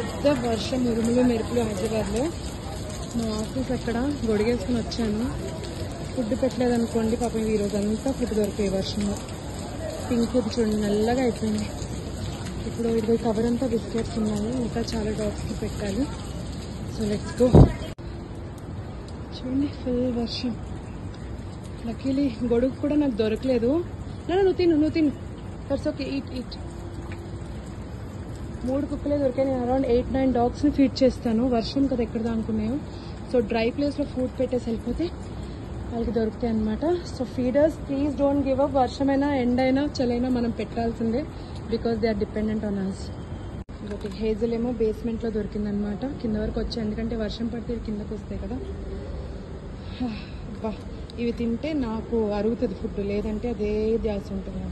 పెద్ద వర్షం, ఉరుములు మెరుపులు హైదరాబాద్లో. మా ఆఫీస్ అక్కడ గొడిగేసుకుని వచ్చాను. ఫుడ్ పెట్టలేదనుకోండి, పాపం ఈరోజు అంతా ఫుడ్ దొరికే వర్షంలో. పింక్ చూడండి నల్లగా అయిపోయింది. ఇప్పుడు ఇరవై కవర్ అంతా బిస్కెట్స్ ఉన్నాయి, ఇంకా చాలా డాగ్స్కి పెట్టాలి. So let's go. చూడండి ఫుల్ వర్షం. లక్కీలీ గొడుగు కూడా నాకు దొరకలేదు. నువ్వు తిను దట్స్ ఓకే, ఈట్. 3 కుక్కలే దొరికాయి. నేను అరౌండ్ 8-9 డాగ్స్ని ఫీడ్ చేస్తాను. వర్షం కదా ఎక్కడ దానుకున్నాయో. సో డ్రై ప్లేస్లో ఫుడ్ పెట్టేసి వెళ్ళిపోతే వాళ్ళకి దొరుకుతాయి అనమాట. So feeders please don't give up. వర్షమైనా ఎండైనా చలైనా మనం పెట్టాల్సిందే, because they are dependent on us. ఇంకొక హేజల్ ఏమో బేస్మెంట్లో దొరికిందనమాట. కింద వరకు వచ్చాయి, ఎందుకంటే వర్షం పడితే కిందకు వస్తాయి కదా. అబ్బా, ఇవి తింటే నాకు అరుగుతుంది ఫుడ్, లేదంటే అదే ధ్యాస ఉంటుంది.